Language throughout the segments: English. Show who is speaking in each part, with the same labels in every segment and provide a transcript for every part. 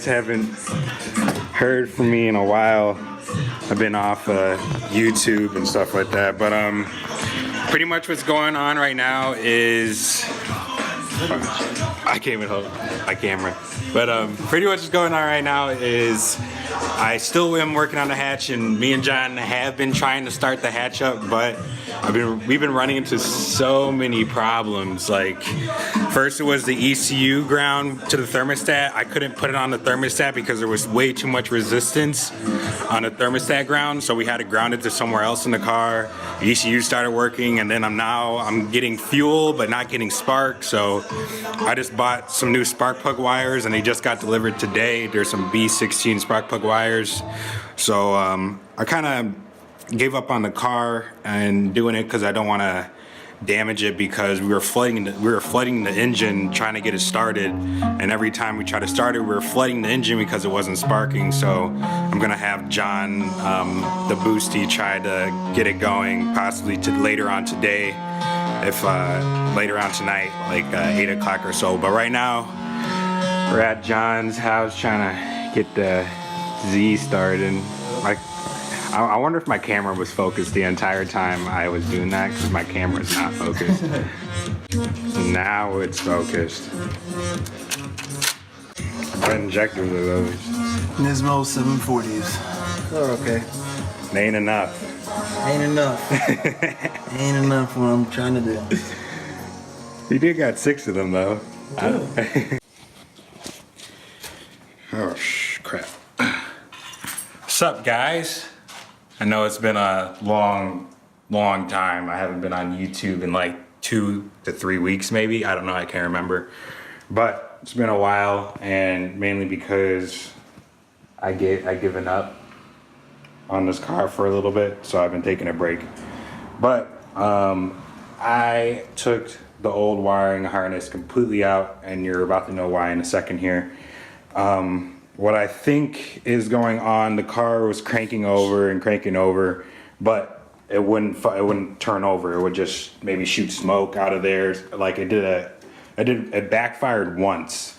Speaker 1: guys haven't heard from me in a while, I've been off YouTube and stuff like that, but pretty much what's going on right now is I can't even hold my camera, but pretty much what's going on right now is I still am working on the hatch, and me and John have been trying to start the hatch up, but we've been running into so many problems. Like, first it was the ECU ground to the thermostat. I couldn't put it on the thermostat because there was way too much resistance on the thermostat ground, so we had to ground it to somewhere else in the car. The ECU started working, and then I'm getting fuel but not getting spark, so I just bought some new spark plug wires, and they just got delivered today. There's some B16 spark plug wires, so I kind of gave up on the car and doing it because I don't want to damage it, because we were flooding the engine trying to get it started, and every time we try to start it, we were flooding the engine because it wasn't sparking. So I'm gonna have John, the boosty, try to get it going, possibly later on today, if later on tonight, like 8 o'clock or so. But right now we're at John's house trying to get the Z started. I wonder if my camera was focused the entire time I was doing that, because my camera's not focused. Now it's focused. What injectors are those?
Speaker 2: Nismo 740s. They're okay.
Speaker 1: They ain't enough.
Speaker 2: Ain't enough. Ain't enough what I'm trying to do.
Speaker 1: You did got 6 of them though. Oh crap. What's up, guys? I know it's been a long time. I haven't been on YouTube in like 2 to 3 weeks maybe. I don't know, I can't remember. But it's been a while, and mainly because I've given up on this car for a little bit, so I've been taking a break. But I took the old wiring harness completely out, and you're about to know why in a second here. What I think is going on, the car was cranking over, but it wouldn't turn over. It would just maybe shoot smoke out of there. Like it backfired once.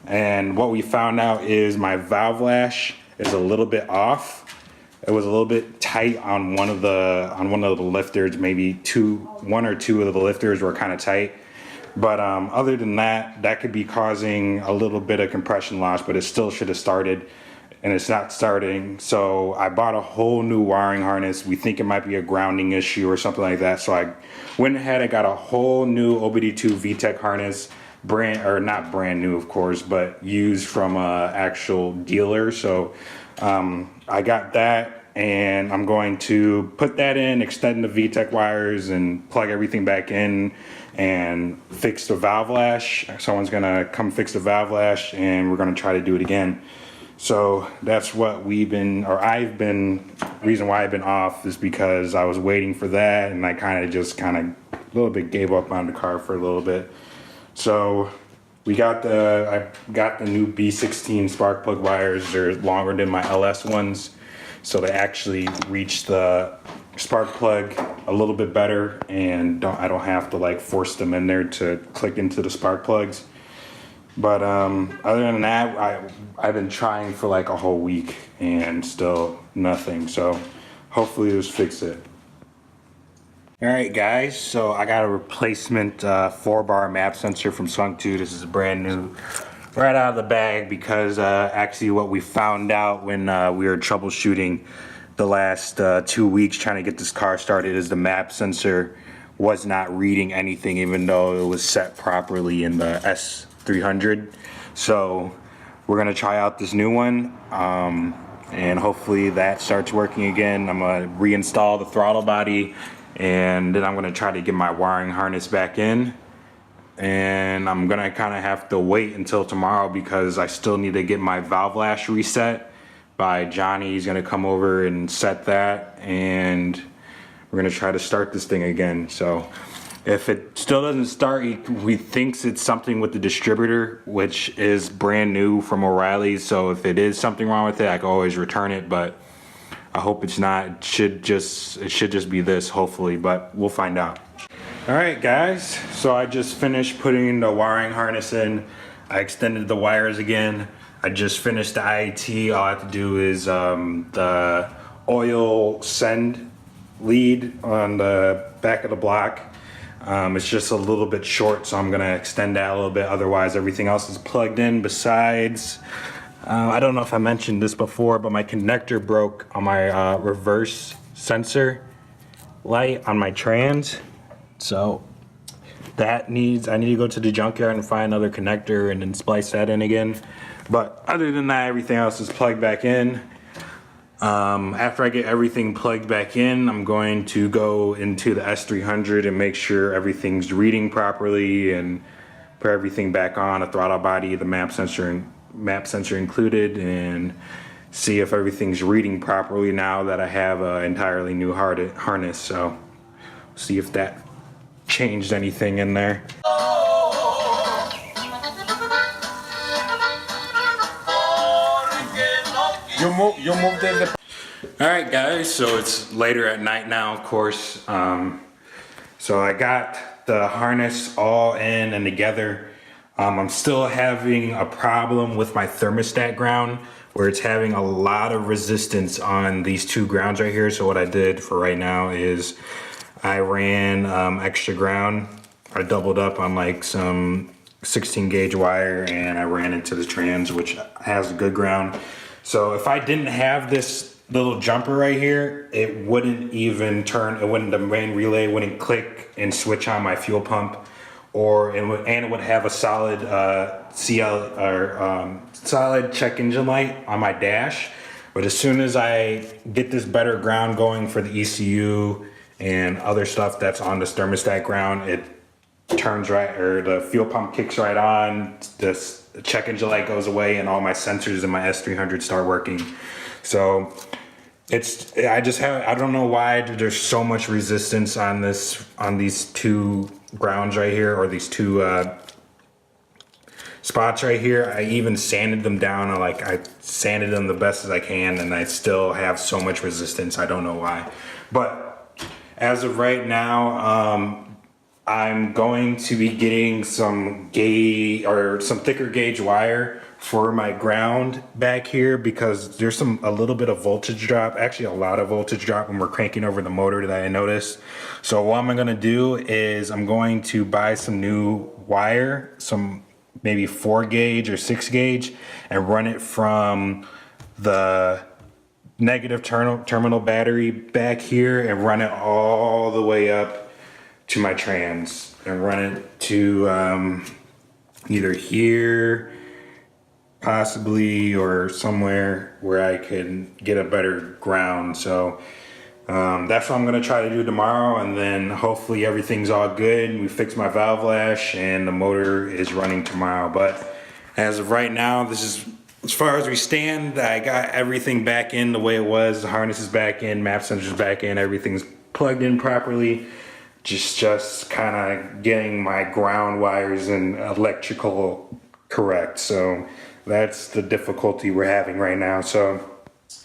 Speaker 1: And what we found out is my valve lash is a little bit off. It was a little bit tight on one of the lifters. Maybe 1 or 2 of the lifters were kind of tight. But other than that, that could be causing a little bit of compression loss, but it still should have started, and it's not starting. So I bought a whole new wiring harness. We think it might be a grounding issue or something like that. So I went ahead, I got a whole new OBD2 VTEC harness, not brand new of course, but used from an actual dealer. So I got that, and I'm going to put that in, extend the VTEC wires, and plug everything back in and fix the valve lash. Someone's gonna come fix the valve lash, and we're gonna try to do it again. So that's what reason why I've been off is because I was waiting for that, and I kind of a little bit gave up on the car for a little bit. So I got the new B16 spark plug wires. They're longer than my LS ones, so they actually reach the spark plug a little bit better, and I don't have to like force them in there to click into the spark plugs. But other than that, I've been trying for like a whole week and still nothing. So hopefully this fix it. All right, guys. So I got a replacement 4-bar map sensor from Skunk 2. This is brand new, right out of the bag, because actually what we found out when we were troubleshooting the last 2 weeks trying to get this car started is the map sensor was not reading anything, even though it was set properly in the S300. So we're gonna try out this new one, and hopefully that starts working again. I'm gonna reinstall the throttle body, and then I'm gonna try to get my wiring harness back in, and I'm gonna kind of have to wait until tomorrow because I still need to get my valve lash reset by Johnny. He's gonna come over and set that, and we're gonna try to start this thing again. So if it still doesn't start, he thinks it's something with the distributor, which is brand new from O'Reilly's. So if it is something wrong with it, I can always return it, but I hope it's not. It should just be this, hopefully, but we'll find out. All right, guys, so I just finished putting the wiring harness in. I extended the wires again. I just finished the IAT. All I have to do is the oil send lead on the back of the block. It's just a little bit short, so I'm gonna extend that a little bit. Otherwise, everything else is plugged in. Besides, I don't know if I mentioned this before, but my connector broke on my reverse sensor light on my trans. So I need to go to the junkyard and find another connector and then splice that in again. But other than that, everything else is plugged back in. After I get everything plugged back in, I'm going to go into the S300 and make sure everything's reading properly and put everything back on, the throttle body, the map sensor included, and see if everything's reading properly now that I have an entirely new harness. So see if that changed anything in there.
Speaker 3: You moved in the...
Speaker 1: All right, guys, so it's later at night now, of course. So I got the harness all in and together. I'm still having a problem with my thermostat ground where it's having a lot of resistance on these two grounds right here. So what I did for right now is I ran extra ground. I doubled up on like some 16 gauge wire and I ran into the trans, which has a good ground. So if I didn't have this little jumper right here, it wouldn't even turn, the main relay wouldn't click and switch on my fuel pump, it would have a solid solid check engine light on my dash. But as soon as I get this better ground going for the ECU and other stuff that's on this thermostat ground, it turns right, or the fuel pump kicks right on, the check engine light goes away, and all my sensors in my S300 start working. So I don't know why there's so much resistance on these two grounds right here, or these two spots right here. I even sanded them down, I sanded them the best as I can, and I still have so much resistance. I don't know why. But as of right now, I'm going to be getting some thicker gauge wire for my ground back here, because there's a little bit of voltage drop, actually a lot of voltage drop when we're cranking over the motor that I noticed. So what I'm gonna do is I'm going to buy some new wire, some maybe 4 gauge or 6 gauge, and run it from the negative terminal battery back here and run it all the way up to my trans, and run it to either here possibly, or somewhere where I can get a better ground. So that's what I'm gonna try to do tomorrow, and then hopefully everything's all good. We fix my valve lash and the motor is running tomorrow. But as of right now, this is as far as we stand. I got everything back in the way it was. The harness is back in, map sensor's back in, everything's plugged in properly. Just kind of getting my ground wires and electrical correct. So that's the difficulty we're having right now. So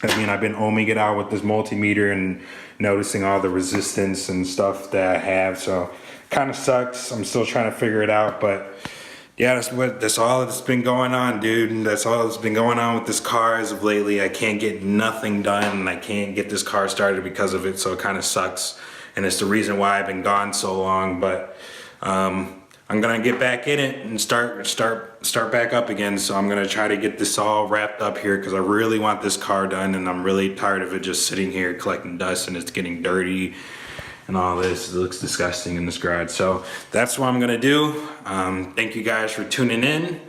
Speaker 1: I mean, I've been ohming it out with this multimeter and noticing all the resistance and stuff that I have. So kind of sucks. I'm still trying to figure it out, but yeah, that's all that's been going on, dude. And that's all that's been going on with this car as of lately. I can't get nothing done, and I can't get this car started because of it. So it kind of sucks, and it's the reason why I've been gone so long. But I'm gonna get back in it and start back up again. So I'm gonna try to get this all wrapped up here, because I really want this car done, and I'm really tired of it just sitting here collecting dust, and it's getting dirty and all this. It looks disgusting in this garage. So that's what I'm gonna do. Thank you guys for tuning in.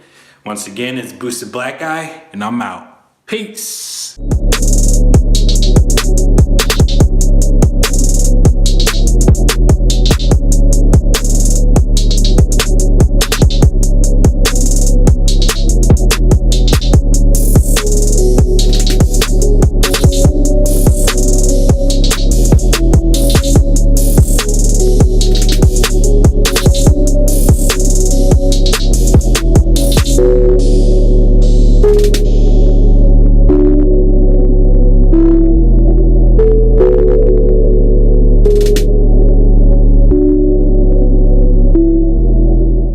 Speaker 1: Once again, it's Boosted Black Guy, and I'm out. Peace.